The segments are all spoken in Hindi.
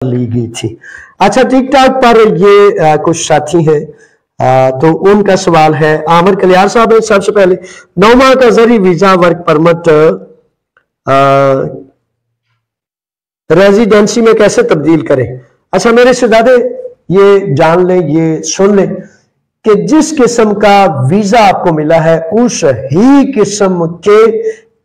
ली गई थी। अच्छा, टिकटॉक पर ये कुछ साथी हैं, तो उनका सवाल है। आमिर कलियार साहब है सबसे पहले, 9 माह का जरी वीजा वर्क परमिट रेजिडेंसी में कैसे तब्दील करें। अच्छा मेरे शहजादे, ये जान लें, ये सुन लें कि जिस किस्म का वीजा आपको मिला है उस ही किस्म के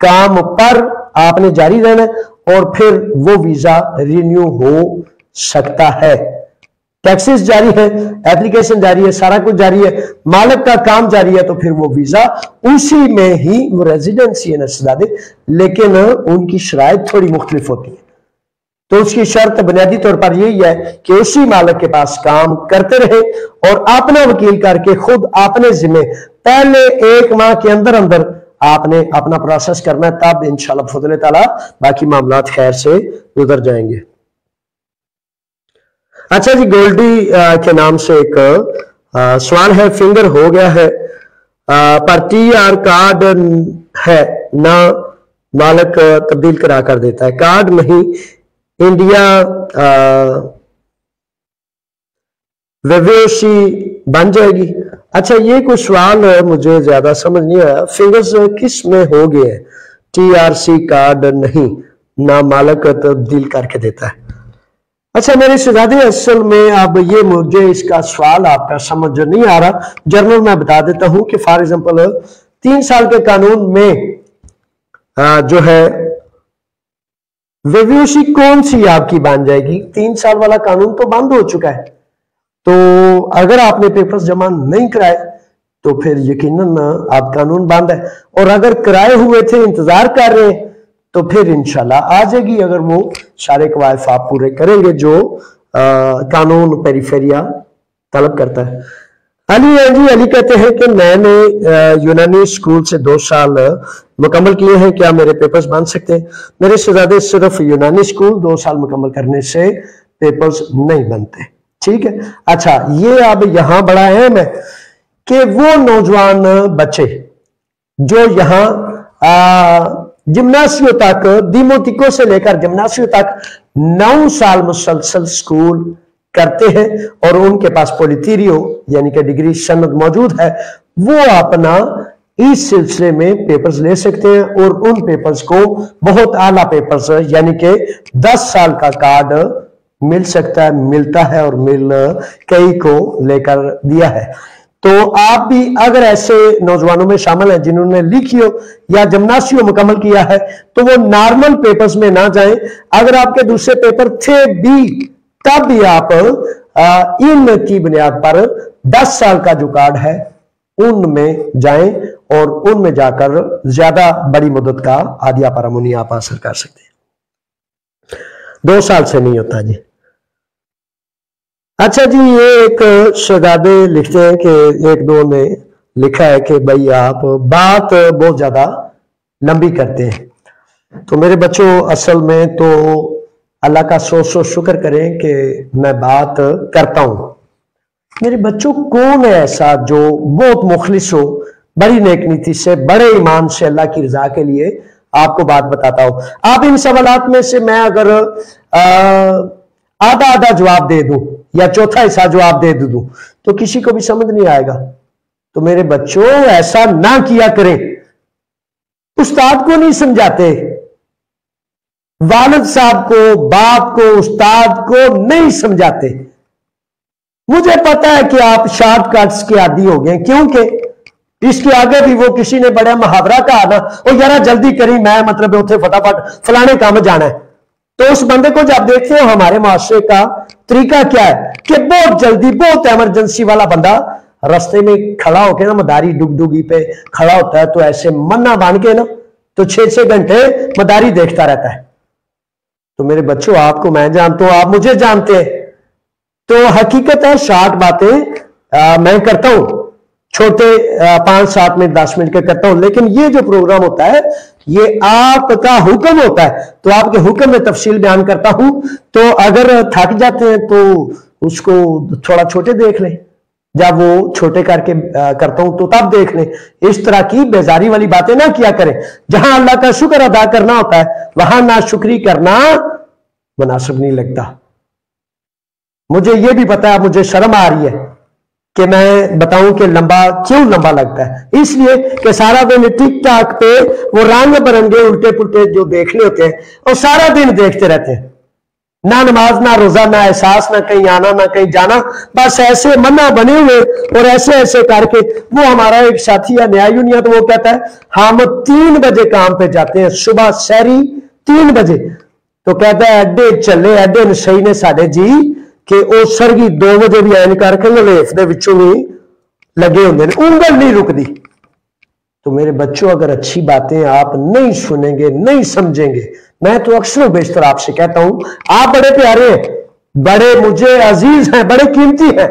काम पर आपने जारी रहना है और फिर वो वीजा रिन्यू हो सकता है। टैक्सेस जारी है, एप्लीकेशन जारी है, सारा कुछ जारी है, मालिक का काम जारी है, तो फिर वो वीजा उसी में ही वो रेजिडेंसी है नस्दादे, लेकिन उनकी शराइत थोड़ी मुख्तलिफ होती है। तो उसकी शर्त बुनियादी तौर पर यही है कि उसी मालिक के पास काम करते रहे और अपना वकील करके खुद अपने जिम्मे पहले 1 माह के अंदर अंदर आपने अपना प्रोसेस करना है, तब इंशाल्लाह फजल ताला बाकी मामलात खैर से गुजर जाएंगे। अच्छा जी, गोल्डी के नाम से एक सवाल है। फिंगर हो गया है पर TR कार्ड है ना, मालिक तब्दील करा कर देता है, कार्ड नहीं इंडिया वेवेशी बन जाएगी। अच्छा ये कोई सवाल मुझे ज्यादा समझ नहीं आया। फिंगर्स किस में हो गए हैं? TRC कार्ड नहीं ना, मालिक तब्दील करके देता है। अच्छा मेरे शहजादे, असल में अब ये मुझे इसका सवाल आपका समझ नहीं आ रहा। जर्नल मैं बता देता हूं कि फॉर एग्जांपल 3 साल के कानून में जो है वेव्यूशी कौन सी आपकी बन जाएगी। 3 साल वाला कानून तो बंद हो चुका है, तो अगर आपने पेपर्स जमा नहीं कराए तो फिर यकीनन आप कानून बंद है, और अगर कराए हुए थे इंतजार कर रहे हैं तो फिर इंशाल्लाह आ जाएगी, अगर वो सारे कवायद आप पूरे करेंगे जो कानून पेरिफेरिया तलब करता है। अली कहते हैं कि मैंने यूनानी स्कूल से 2 साल मुकम्मल किए हैं, क्या मेरे पेपर्स बन सकते हैं? मेरे शहजादे, सिर्फ यूनानी स्कूल 2 साल मुकम्मल करने से पेपर्स नहीं बनते, ठीक है। अच्छा ये अब यहां बड़ा अहम है कि वो नौजवान बच्चे जो यहां जिम्नासियों तक, दिमोतिको से लेकर जिम्नासियों तक 9 साल मुसलसल स्कूल करते हैं और उनके पास पोलिटीरियो यानी कि डिग्री सनद मौजूद है, वो अपना इस सिलसिले में पेपर्स ले सकते हैं और उन पेपर्स को बहुत आला पेपर्स यानी कि 10 साल का कार्ड मिल सकता है, मिलता है और मिल कई को लेकर दिया है। तो आप भी अगर ऐसे नौजवानों में शामिल हैं जिन्होंने लिखियो या जिम्नासियो मुकम्मल किया है, तो वो नॉर्मल पेपर्स में ना जाएं। अगर आपके दूसरे पेपर थे भी तब भी आप इन की बुनियाद पर 10 साल का जो कार्ड है उनमें जाएं और उनमें जाकर ज्यादा बड़ी मुद्दत का आदिया परामुनी आप हासिल कर सकते हैं। 2 साल से नहीं होता जी। अच्छा जी, ये एक शहजादे लिखते हैं कि 1-2 ने लिखा है कि भाई आप बात बहुत ज्यादा लंबी करते हैं। तो मेरे बच्चों, असल में तो अल्लाह का सौ शुक्र करें कि मैं बात करता हूं। मेरे बच्चों, कौन है ऐसा जो बहुत मुखलिस हो, बड़ी नेक नीति से, बड़े ईमान से अल्लाह की रजा के लिए आपको बात बताता हो। आप इन सवालात में से मैं अगर आधा आधा जवाब दे दूं या चौथा हिस्सा जवाब दे दूं तो किसी को भी समझ नहीं आएगा। तो मेरे बच्चों, ऐसा ना किया करें। उस्ताद को नहीं समझाते, वालिद साहब को, बाप को, उस्ताद को नहीं समझाते। मुझे पता है कि आप शॉर्टकट्स के आदी हो गए, क्योंकि इसके आगे भी वो किसी ने बड़ा मुहावरा कहा ना, ओ यारा जल्दी करी, मैं मतलब उठे फटाफट फलाने काम जाना है। तो उस बंदे को जब देखते हो, हमारे माशरे का तरीका क्या है कि बहुत जल्दी, बहुत इमरजेंसी वाला बंदा रास्ते में खड़ा होकर ना, मदारी डुगडुगी पे खड़ा होता है, तो ऐसे मन्ना बांध के ना तो 6-6 घंटे मदारी देखता रहता है। तो मेरे बच्चों, आपको मैं जानता हूं, आप मुझे जानते हैं। तो हकीकत है, शॉर्ट बातें मैं करता हूं, छोटे 5-7 मिनट 10 मिनट के करता हूं, लेकिन ये जो प्रोग्राम होता है ये आपका हुक्म होता है, तो आपके हुक्म में तफसील बयान करता हूं। तो अगर थक जाते हैं तो उसको थोड़ा छोटे देख लें, जब वो छोटे करके करता हूं तो तब देख लें। इस तरह की बेजारी वाली बातें ना किया करें। जहां अल्लाह का शुक्र अदा करना होता है वहां ना शुक्री करना मुनासिब नहीं लगता। मुझे ये भी पता है, मुझे शर्म आ रही है कि मैं बताऊं कि लंबा क्यों लंबा लगता है। इसलिए कि सारा दिन टिकटॉक पे वो रंग बिरंगे उल्टे पुल्टे जो देखने होते हैं और सारा दिन देखते रहते हैं, ना नमाज ना रोजा ना एहसास ना कहीं आना ना कहीं जाना, बस ऐसे मन्ना बने हुए और ऐसे ऐसे करके। वो हमारा एक साथी है नया यूनियन, वो कहता है हम 3 बजे काम पे जाते हैं, सुबह सहरी 3 बजे। तो कहता है अड्डे चले अड्डे सही ने साढ़े जी कि वो सरगी 2 बजे भी एन करके लेफ दे विचों भी लगे होंगे, उंगल नहीं रुकती। तो मेरे बच्चों, अगर अच्छी बातें आप नहीं सुनेंगे, नहीं समझेंगे, मैं तो अक्सर बेशतर आपसे कहता हूं, आप बड़े प्यारे हैं, बड़े मुझे अजीज हैं, बड़े कीमती हैं,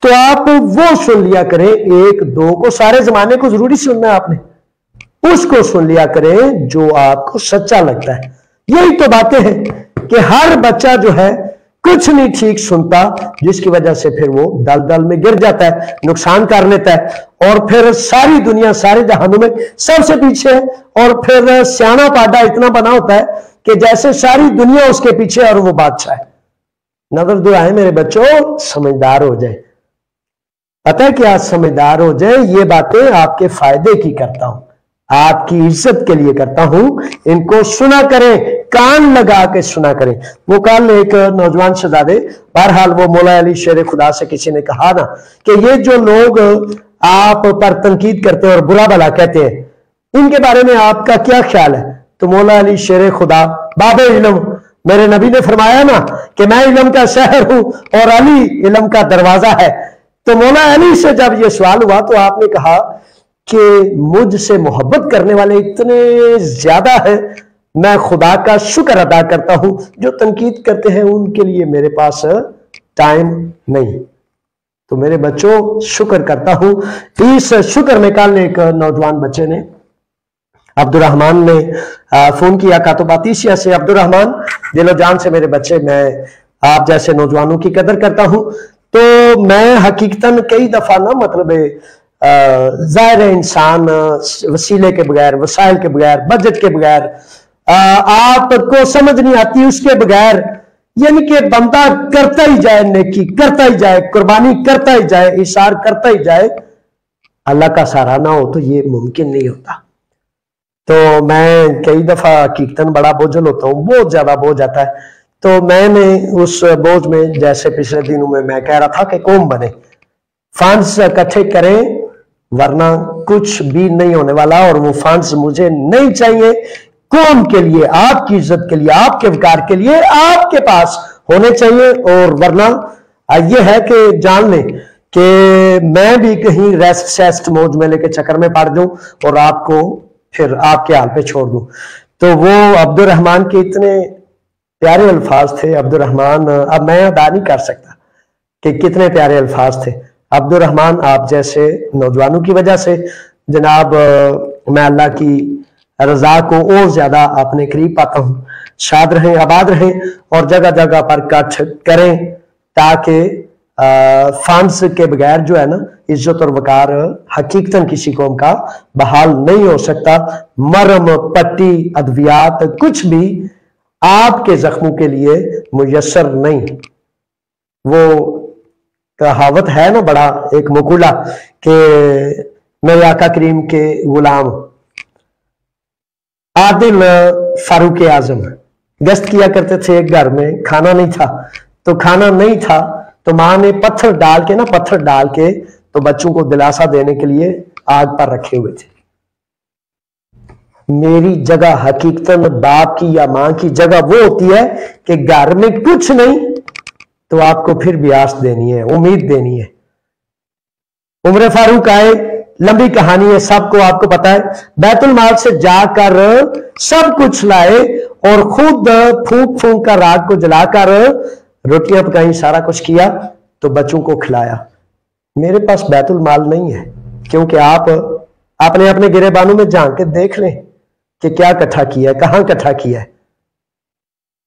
तो आप वो सुन लिया करें, 1 2 को, सारे जमाने को जरूरी सुनना है आपने, उसको सुन लिया करें जो आपको सच्चा लगता है। यही तो बातें हैं कि हर बच्चा जो है कुछ नहीं ठीक सुनता, जिसकी वजह से फिर वो दलदल में गिर जाता है, नुकसान कर लेता है, और फिर सारी दुनिया सारे जहानों में सबसे पीछे है, और फिर सियाना पाडा इतना बना होता है कि जैसे सारी दुनिया उसके पीछे और वो बादशाह है। नजर दुआएं मेरे बच्चों, समझदार हो जाए। पता है क्या, समझदार हो जाए। ये बातें आपके फायदे की करता हूं, आपकी इज्जत के लिए करता हूं, इनको सुना करें, कान लगा के सुना करें। वो कल एक नौजवान शहजादे, बहरहाल वो मौला अली शेर खुदा से किसी ने कहा ना कि ये जो लोग आप पर तनकीद करते हैं और बुरा भला कहते हैं, इनके बारे में आपका क्या ख्याल है? तो मौला अली शेर खुदा बाबे इल्म, मेरे नबी ने फरमाया ना कि मैं इल्म का शहर हूं और अली इल्म का दरवाजा है। तो मौला अली से जब ये सवाल हुआ तो आपने कहा कि मुझसे मोहब्बत करने वाले इतने ज्यादा है, मैं खुदा का शुक्र अदा करता हूं, जो तनकीद करते हैं उनके लिए मेरे पास टाइम नहीं। तो मेरे बच्चों, शुक्र करता हूं। इस शुक्र में कल एक नौजवान बच्चे ने, अब्दुर्रहमान ने फोन किया कातोबातीसिया से। अब्दुर्रहमान, दिलो जान से मेरे बच्चे, मैं आप जैसे नौजवानों की कदर करता हूं। तो मैं हकीकतन कई दफा ना, मतलब जाहिर है इंसान वसीले के बगैर, वसाइल के बगैर, बजट के बगैर, आपको समझ नहीं आती उसके बगैर, यानी कि बंदा करता ही जाए, नेकी करता ही जाए, कुर्बानी करता ही जाए, इशार करता ही जाए, अल्लाह का सहारा ना हो तो ये मुमकिन नहीं होता। तो मैं कई दफा हकीकतन बड़ा बोझल होता हूँ, बहुत ज्यादा बोझ आता है। तो मैंने उस बोझ में, जैसे पिछले दिनों में मैं कह रहा था कि कौम बने, फंड्स इकट्ठे करें, वरना कुछ भी नहीं होने वाला, और वो फंड्स मुझे नहीं चाहिए। कौम के लिए, आपकी इज्जत के लिए, आपके विकार के लिए आपके पास होने चाहिए, और वरना ये है कि जान लें कि मैं भी कहीं रेस्ट सेस्ट मौज मेले के चक्कर में पड़ जाऊं और आपको फिर आपके हाल पे छोड़ दूं। तो वो अब्दुर्रहमान के इतने प्यारे अल्फाज थे। अब्दुर्रहमान, अब मैं अदा नहीं कर सकता कि कितने प्यारे अल्फाज थे। अब्दुर्रहमान, आप जैसे नौजवानों की वजह से जनाब मैं अल्लाह की रजा को और ज्यादा अपने करीब पाता हूं। शाद रहें, आबाद रहें, और जगह जगह पर इकट्ठ करें, ताकि फंड्स के बगैर जो है ना, इज्जत और वकार हकीकतन किसी कौम का बहाल नहीं हो सकता। मरम, पट्टी, अद्वियात, कुछ भी आपके जख्मों के लिए मुयस्सर नहीं। वो कहावत है ना, बड़ा एक मुकुला कि मेरे आका करीम के गुलाम आदिल फारूक आजम गश्त किया करते थे एक घर में, खाना नहीं था। तो खाना नहीं था तो मां ने पत्थर डाल के तो बच्चों को दिलासा देने के लिए आग पर रखे हुए थे। मेरी जगह हकीकतन बाप की या मां की जगह वो होती है कि घर में कुछ नहीं तो आपको फिर भी आस देनी है, उम्मीद देनी है। उमर फारूक आए, लंबी कहानी है, सबको आपको पता है। बैतुल माल से जाकर सब कुछ लाए और खुद फूंक फूंक कर राग को जलाकर रोटियां पकाई, सारा कुछ किया, तो बच्चों को खिलाया। मेरे पास बैतुल माल नहीं है, क्योंकि आप अपने अपने गिरेबानों में झांक के देख लें कि क्या इकट्ठा किया है, कहां इकट्ठा किया है।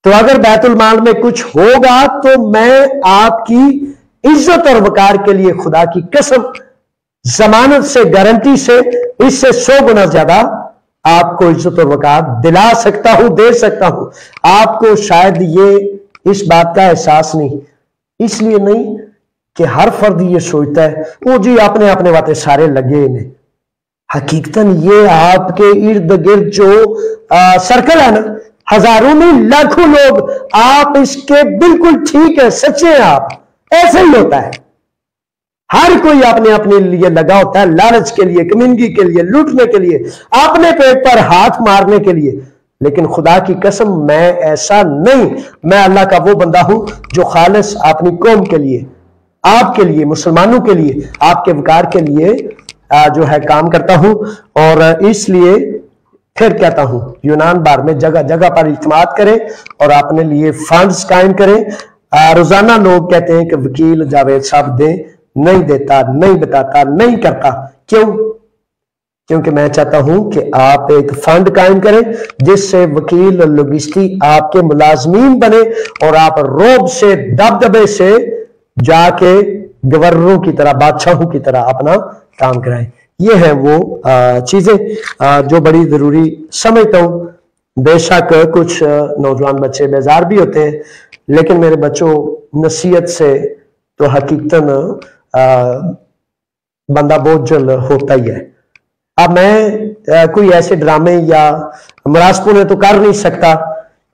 तो अगर बैतुल माल में कुछ होगा तो मैं आपकी इज्जत और वकार के लिए खुदा की कसम, जमानत से, गारंटी से, इससे 100 गुना ज्यादा आपको इज्जत और वकार दिला सकता हूं, दे सकता हूं। आपको शायद ये इस बात का एहसास नहीं इसलिए नहीं कि हर फर्द ये सोचता है वो जी अपने अपने वाते सारे लगे इन्हें। हकीकतन ये आपके इर्द गिर्द जो सर्कल है ना, हजारों में लाखों लोग, आप इसके बिल्कुल ठीक है, सच्चे हैं आप, ऐसे ही होता है। हर कोई अपने अपने लिए लगा होता है, लालच के लिए, कमीनगी के लिए, लूटने के लिए, अपने पेट पर हाथ मारने के लिए। लेकिन खुदा की कसम मैं ऐसा नहीं, मैं अल्लाह का वो बंदा हूं जो खालिस अपनी कौम के लिए, आपके लिए, मुसलमानों के लिए, आपके वकार के लिए जो है काम करता हूं। और इसलिए फिर कहता हूं यूनान बार में जगह जगह पर इत्माद करें और अपने लिए फंड्स कायम करें। रोजाना लोग कहते हैं कि वकील जावेद साहब दे, नहीं देता, नहीं बताता, नहीं करता। क्यों? क्योंकि मैं चाहता हूं कि आप एक फंड कायम करें जिससे वकील लॉजिस्टी आपके मुलाजमीन बने और आप रोब से, दबदबे से जाके गवर्नरों की तरह, बादशाहों की तरह अपना काम कराएं। ये है वो चीजें जो बड़ी जरूरी समझता हूं। बेशक कुछ नौजवान बच्चे बेजार भी होते हैं, लेकिन मेरे बच्चों, नसीहत से तो हकीकतन बंदा बोझल होता ही है। अब मैं कोई ऐसे ड्रामे या मुरासपों तो कर नहीं सकता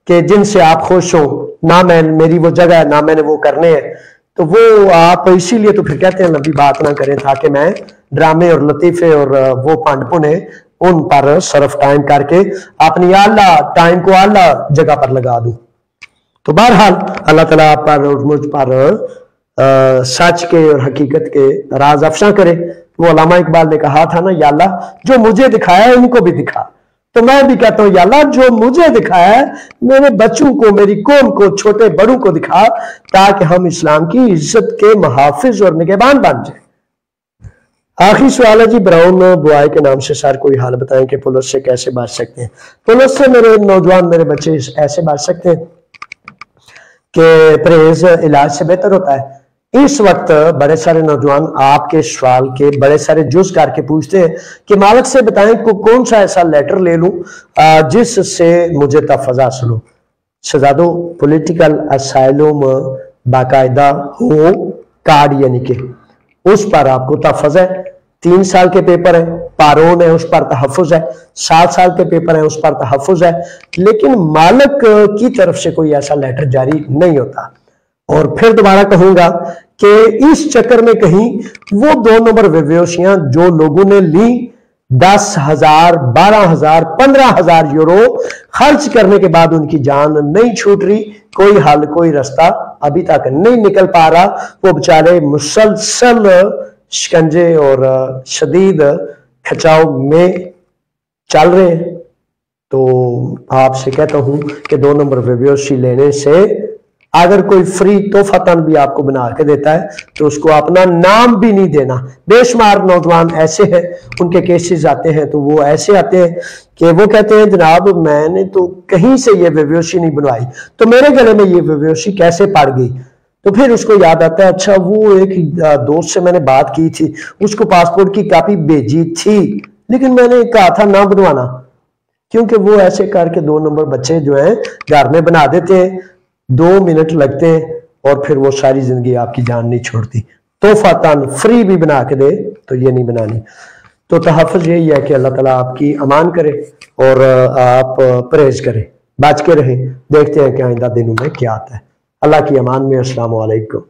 कि जिनसे आप खुश हो, ना मैं, मेरी वो जगह है, ना मैंने वो करने हैं। तो वो आप इसीलिए तो फिर कहते हैं लंबी बात ना करें, ताकि मैं ड्रामे और लतीफे और वो पांडपुने उन पर सर्फ टाइम करके अपनी आला टाइम को आला जगह पर लगा दूं। तो बहरहाल अल्लाह ताला आप पर और मुझ पर सच के और हकीकत के राज अफशा करे। वो अल्लामा इकबाल ने कहा था ना, या अल्लाह जो मुझे दिखाया है इनको भी दिखा। तो मैं भी कहता हूं या अल्लाह जो मुझे दिखाया है मेरे बच्चों को, मेरी कौम को, छोटे बड़ों को दिखा, ताकि हम इस्लाम की इज्जत के मुहाफिज और निगहबान बन जाए। आखिरी सवाल है जी, ब्राउन बॉय के नाम से, सर कोई हाल बताएं कि पुलिस से कैसे बच सकते हैं। पुलिस से मेरे नौजवान, मेरे बच्चे ऐसे बच सकते हैं कि परहेज इलाज से बेहतर होता है। इस वक्त बड़े सारे नौजवान आपके सवाल के बड़े सारे जुज करके पूछते हैं कि मालिक से बताएं को कौन सा ऐसा लेटर ले लूं जिससे मुझे तहफ़्फ़ुज़ हासिल हो। शहजादो, पॉलिटिकल असाइलम बाकायदा हो कार्ड, यानी कि उस पर आपको तहफ़्फ़ुज़ है। 3 साल के पेपर है, पारोन है, उस पर तहफ़्फ़ुज़ है। 7 साल के पेपर है, उस पर तहफ़्फ़ुज़ है। लेकिन मालिक की तरफ से कोई ऐसा लेटर जारी नहीं होता। और फिर दोबारा कहूंगा कि इस चक्कर में कहीं वो 2 नंबर बेहोशियां जो लोगों ने ली, 10,000, 12,000, 15,000 यूरो खर्च करने के बाद उनकी जान नहीं छूट रही, कोई हल, कोई रास्ता अभी तक नहीं निकल पा रहा। वो बेचारे मुसलसल शिकंजे और शदीद खिंचाव में चल रहे हैं। तो आपसे कहता हूं कि 2 नंबर बेहोशी लेने से अगर कोई फ्री तोहफातन भी आपको बना के देता है तो उसको अपना नाम भी नहीं देना। बेशुमार नौजवान ऐसे हैं, उनके केसेस आते हैं तो वो ऐसे आते हैं कि वो कहते हैं जनाब मैंने तो कहीं से ये बेहोशी नहीं बनवाई, तो मेरे गले में ये बेहोशी कैसे पड़ गई। तो फिर उसको याद आता है, अच्छा वो एक दोस्त से मैंने बात की थी, उसको पासपोर्ट की कॉपी भेजी थी, लेकिन मैंने कहा था ना बनवाना, क्योंकि वो ऐसे करके 2 नंबर बच्चे जो हैं घर में बना देते हैं। 2 मिनट लगते हैं और फिर वो सारी जिंदगी आपकी जान नहीं छोड़ती। तोहफातन फ्री भी बना के दे तो ये नहीं बनानी। तो तहफ़्फ़ुज़ यही है कि अल्लाह ताला आपकी अमान करे और आप परहेज करें, बच के रहें। देखते हैं कि आइंदा दिनों में क्या आता है। अल्लाह की अमान में। अस्सलाम वालेकुम।